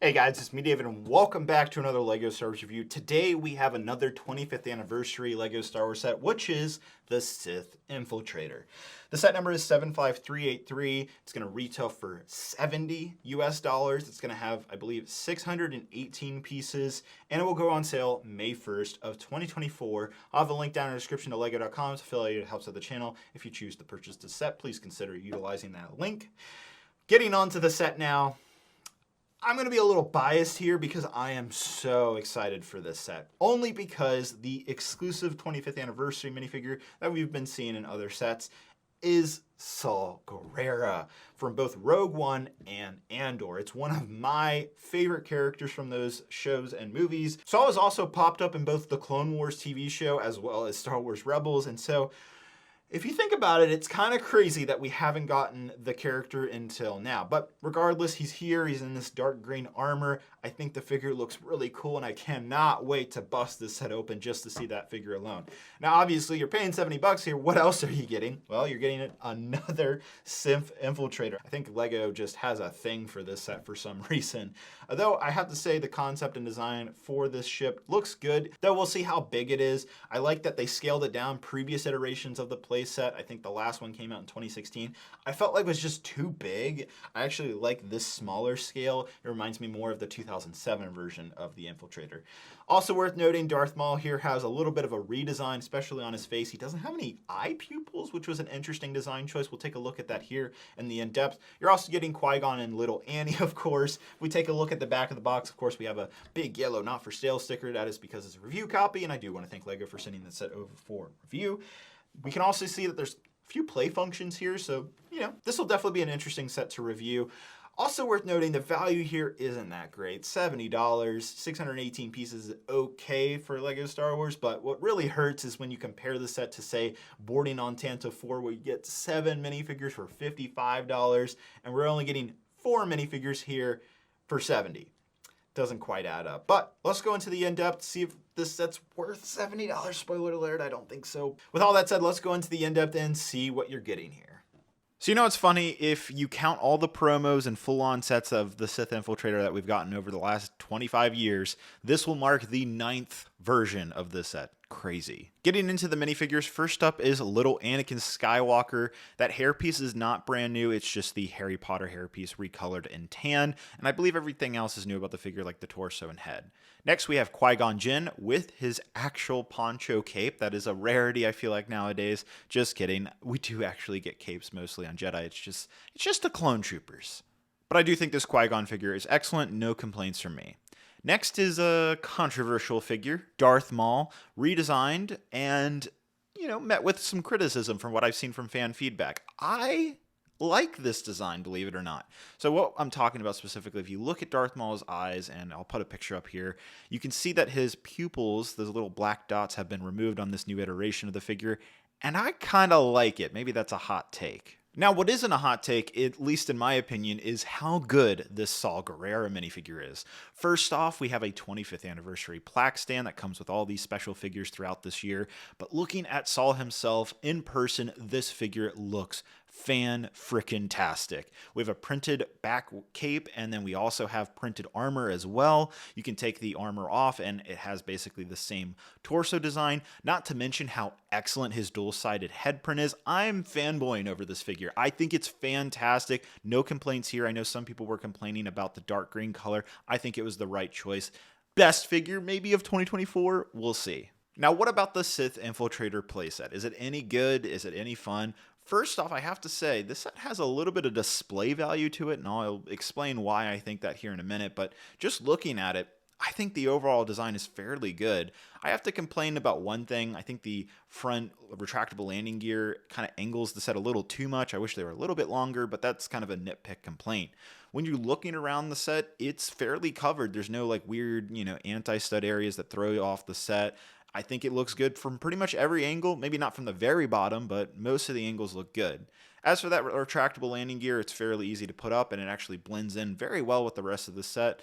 Hey guys, it's me David and welcome back to another LEGO Star Wars review. Today we have another 25th anniversary LEGO Star Wars set, which is the Sith Infiltrator. The set number is 75383. It's going to retail for $70 US. It's going to have, I believe, 618 pieces, and it will go on sale May 1st of 2024. I'll have a link down in the description to lego.com. It's affiliated, it helps out the channel. If you choose to purchase the set, please consider utilizing that link. Getting on to the set now. I'm going to be a little biased here because I am so excited for this set. Only because the exclusive 25th anniversary minifigure that we've been seeing in other sets is Saw Gerrera from both Rogue One and Andor. It's one of my favorite characters from those shows and movies. Saw has also popped up in both the Clone Wars TV show as well as Star Wars Rebels, and so if you think about it, it's kind of crazy that we haven't gotten the character until now. But regardless, he's here. He's in this dark green armor. I think the figure looks really cool, and I cannot wait to bust this set open just to see that figure alone. Now, obviously, you're paying $70 here. What else are you getting? Well, you're getting another Sith Infiltrator. I think LEGO just has a thing for this set for some reason. Although, I have to say the concept and design for this ship looks good, though we'll see how big it is. I like that they scaled it down. Previous iterations of the set. I think the last one came out in 2016. I felt like it was just too big. I actually like this smaller scale. It reminds me more of the 2007 version of the Infiltrator. Also worth noting, Darth Maul here has a little bit of a redesign, especially on his face. He doesn't have any eye pupils, which was an interesting design choice. We'll take a look at that here in the in-depth. You're also getting Qui-Gon and Little Annie, of course. If we take a look at the back of the box, of course, we have a big yellow not for sale sticker. That is because it's a review copy, and I do want to thank LEGO for sending the set over for review. We can also see that there's a few play functions here, so, this will definitely be an interesting set to review. Also worth noting, the value here isn't that great. $70, 618 pieces is okay for LEGO Star Wars, but what really hurts is when you compare the set to, say, Boarding on Tanto 4, where you get 7 minifigures for $55, and we're only getting 4 minifigures here for $70. Doesn't quite add up. But let's go into the in-depth, see if this set's worth $70. Spoiler alert, I don't think so. With all that said, let's go into the in-depth and see what you're getting here. So it's funny, if you count all the promos and full-on sets of the Sith Infiltrator that we've gotten over the last 25 years, this will mark the 9th version of this set. Crazy. Getting into the minifigures, first up is little Anakin Skywalker. That hairpiece is not brand new, it's just the Harry Potter hairpiece recolored in tan, and I believe everything else is new about the figure, like the torso and head. Next we have Qui-Gon Jinn with his actual poncho cape. That is a rarity, I feel like, nowadays. Just kidding. We do actually get capes mostly on Jedi. It's just the clone troopers. But I do think this Qui-Gon figure is excellent, no complaints from me. Next is a controversial figure, Darth Maul, redesigned and, met with some criticism from what I've seen from fan feedback. I like this design, believe it or not. So what I'm talking about specifically, if you look at Darth Maul's eyes, and I'll put a picture up here, you can see that his pupils, those little black dots, have been removed on this new iteration of the figure, and I kind of like it. Maybe that's a hot take. Now, what isn't a hot take, at least in my opinion, is how good this Saw Gerrera minifigure is. First off, we have a 25th anniversary plaque stand that comes with all these special figures throughout this year, but looking at Saw himself in person, this figure looks fan-frickin-tastic. We have a printed back cape, and then we also have printed armor as well. You can take the armor off, and it has basically the same torso design, not to mention how excellent his dual-sided head print is. I'm fanboying over this figure. I think it's fantastic. No complaints here. I know some people were complaining about the dark green color. I think it was the right choice. Best figure maybe of 2024? We'll see. Now, what about the Sith Infiltrator playset? Is it any good? Is it any fun? First off, I have to say, this set has a little bit of display value to it, and I'll explain why I think that here in a minute, but just looking at it, I think the overall design is fairly good. I have to complain about one thing. I think the front retractable landing gear kind of angles the set a little too much. I wish they were a little bit longer, but that's kind of a nitpick complaint. When you're looking around the set, it's fairly covered. There's no like weird, anti-stud areas that throw you off the set. I think it looks good from pretty much every angle, maybe not from the very bottom, but most of the angles look good. As for that retractable landing gear, it's fairly easy to put up, and it actually blends in very well with the rest of the set.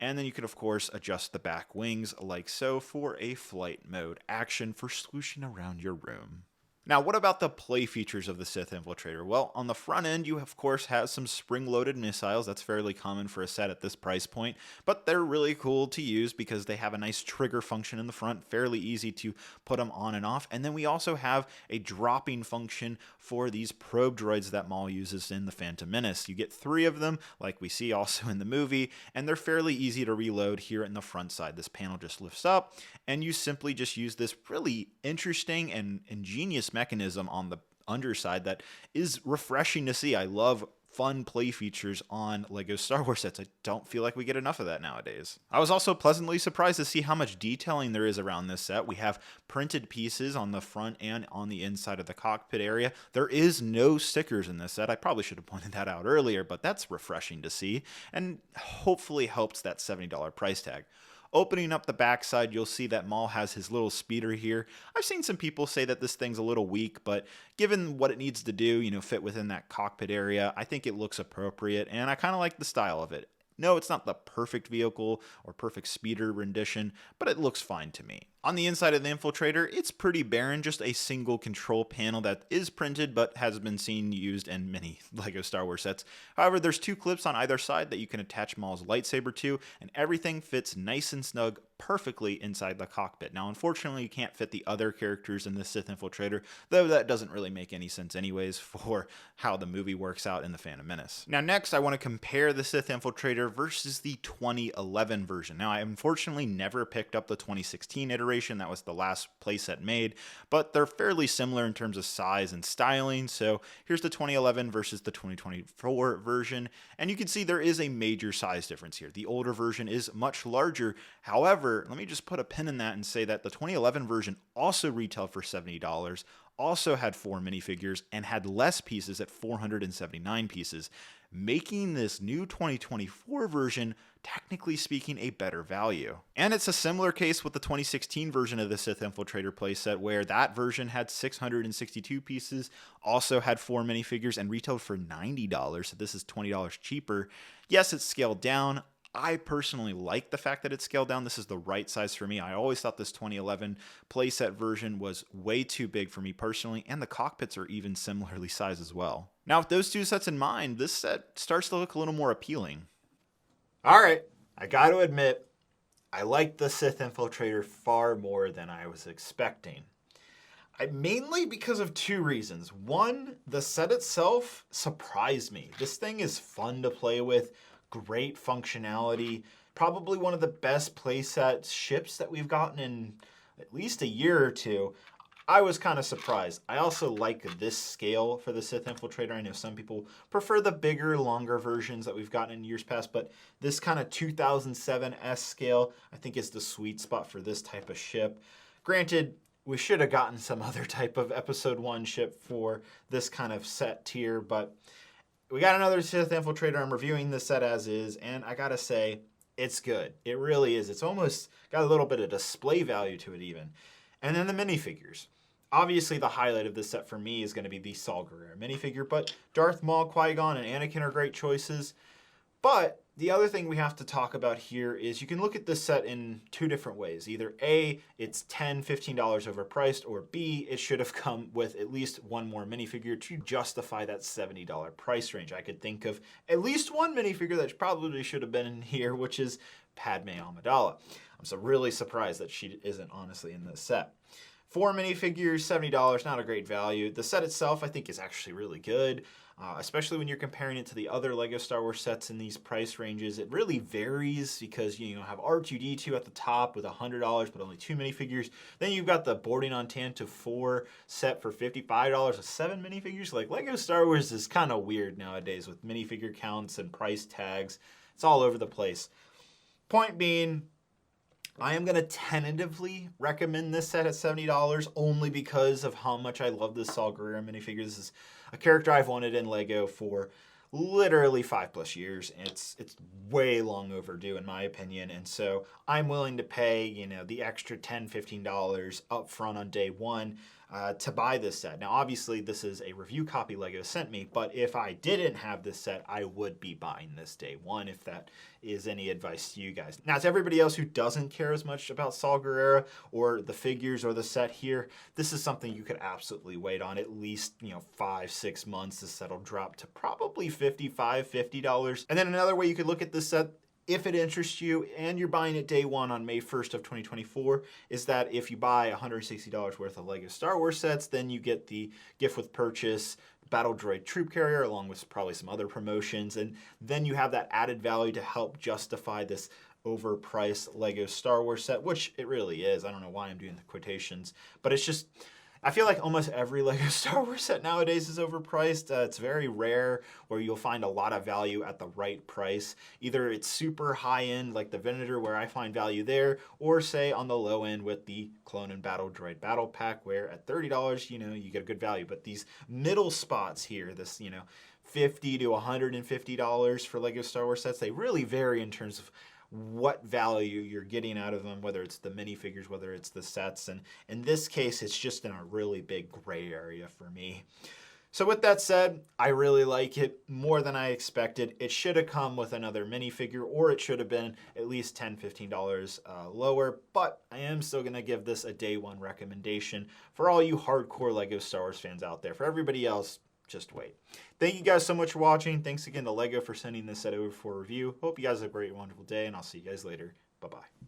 And then you can, of course, adjust the back wings like so for a flight mode action for swooshing around your room. Now, what about the play features of the Sith Infiltrator? Well, on the front end, you of course have some spring-loaded missiles. That's fairly common for a set at this price point, but they're really cool to use because they have a nice trigger function in the front, fairly easy to put them on and off. And then we also have a dropping function for these probe droids that Maul uses in The Phantom Menace. You get 3 of them, like we see also in the movie, and they're fairly easy to reload here in the front side. This panel just lifts up, and you simply just use this really interesting and ingenious mechanism on the underside that is refreshing to see. I love fun play features on LEGO Star Wars sets. I don't feel like we get enough of that nowadays. I was also pleasantly surprised to see how much detailing there is around this set. We have printed pieces on the front and on the inside of the cockpit area. There is no stickers in this set. I probably should have pointed that out earlier, but that's refreshing to see and hopefully helps that $70 price tag. Opening up the backside, you'll see that Maul has his little speeder here. I've seen some people say that this thing's a little weak, but given what it needs to do, fit within that cockpit area, I think it looks appropriate, and I kind of like the style of it. No, it's not the perfect vehicle or perfect speeder rendition, but it looks fine to me. On the inside of the Infiltrator, it's pretty barren, just a single control panel that is printed but has been seen used in many LEGO Star Wars sets. However, there's 2 clips on either side that you can attach Maul's lightsaber to, and everything fits nice and snug perfectly inside the cockpit. Now, unfortunately, you can't fit the other characters in the Sith Infiltrator, though that doesn't really make any sense anyways for how the movie works out in The Phantom Menace. Now, next, I want to compare the Sith Infiltrator versus the 2011 version. Now, I unfortunately never picked up the 2016 iteration. That was the last playset made, but they're fairly similar in terms of size and styling. So here's the 2011 versus the 2024 version, and you can see there is a major size difference here. The older version is much larger. However, let me just put a pin in that and say that the 2011 version also retailed for $70, also had 4 minifigures, and had less pieces at 479 pieces, making this new 2024 version, technically speaking, a better value. And it's a similar case with the 2016 version of the Sith Infiltrator playset, where that version had 662 pieces, also had 4 minifigures, and retailed for $90, so this is $20 cheaper. Yes, it's scaled down. I personally like the fact that it's scaled down. This is the right size for me. I always thought this 2011 playset version was way too big for me personally, and the cockpits are even similarly sized as well. Now, with those 2 sets in mind, this set starts to look a little more appealing. All right, I got to admit, I like the Sith Infiltrator far more than I was expecting. Mainly because of 2 reasons. One, the set itself surprised me. This thing is fun to play with. Great functionality, probably one of the best playset ships that we've gotten in at least a year or 2. I was kind of surprised. I also like this scale for the Sith Infiltrator. I know some people prefer the bigger, longer versions that we've gotten in years past, but this kind of 2007-esque scale, I think is the sweet spot for this type of ship. Granted, we should have gotten some other type of Episode 1 ship for this kind of set tier, but we got another Sith Infiltrator. I'm reviewing this set as is, and I gotta say, it's good. It really is. It's almost got a little bit of display value to it even. And then the minifigures. Obviously, the highlight of this set for me is going to be the Saw Gerrera minifigure, but Darth Maul, Qui-Gon, and Anakin are great choices. But the other thing we have to talk about here is you can look at this set in 2 different ways. Either A, it's $10, $15 overpriced, or B, it should have come with at least 1 more minifigure to justify that $70 price range. I could think of at least 1 minifigure that probably should have been in here, which is Padme Amidala. I'm so really surprised that she isn't honestly in this set. 4 minifigures, $70, not a great value. The set itself, I think, is actually really good, especially when you're comparing it to the other LEGO Star Wars sets in these price ranges. It really varies because you have R2-D2 at the top with $100, but only 2 minifigures. Then you've got the Boarding on Tantive 4 set for $55 with 7 minifigures. Like, LEGO Star Wars is kind of weird nowadays with minifigure counts and price tags. It's all over the place. Point being, I am going to tentatively recommend this set at $70 only because of how much I love this Saw Gerrera minifigure. This is a character I've wanted in LEGO for literally 5+ years. It's way long overdue in my opinion, and so I'm willing to pay the extra $10, $15 up front on day 1. to buy this set. Now, obviously, this is a review copy LEGO sent me, but if I didn't have this set, I would be buying this day one, if that is any advice to you guys. Now, to everybody else who doesn't care as much about Saw Gerrera or the figures or the set here, this is something you could absolutely wait on at least, 5-6 months. This set will drop to probably $55, $50. And then another way you could look at this set, if it interests you and you're buying it day one on May 1st of 2024, is that if you buy $160 worth of LEGO Star Wars sets, then you get the gift with purchase Battle Droid Troop Carrier, along with probably some other promotions, and then you have that added value to help justify this overpriced LEGO Star Wars set, which it really is. I don't know why I'm doing the quotations, but it's just, I feel like almost every LEGO Star Wars set nowadays is overpriced. It's very rare where you'll find a lot of value at the right price. Either it's super high end like the Venator, where I find value there, or say on the low end with the Clone and Battle Droid Battle Pack, where at $30, you get a good value. But these middle spots here, this, $50 to $150 for LEGO Star Wars sets, they really vary in terms of what value you're getting out of them, whether it's the minifigures, whether it's the sets. And in this case, it's just in a really big gray area for me. So with that said, I really like it more than I expected. It should have come with another minifigure, or it should have been at least $10, $15 lower, but I am still going to give this a day one recommendation for all you hardcore LEGO Star Wars fans out there. For everybody else, just wait. Thank you guys so much for watching. Thanks again to LEGO for sending this set over for review. Hope you guys have a great, wonderful day, and I'll see you guys later. Bye-bye.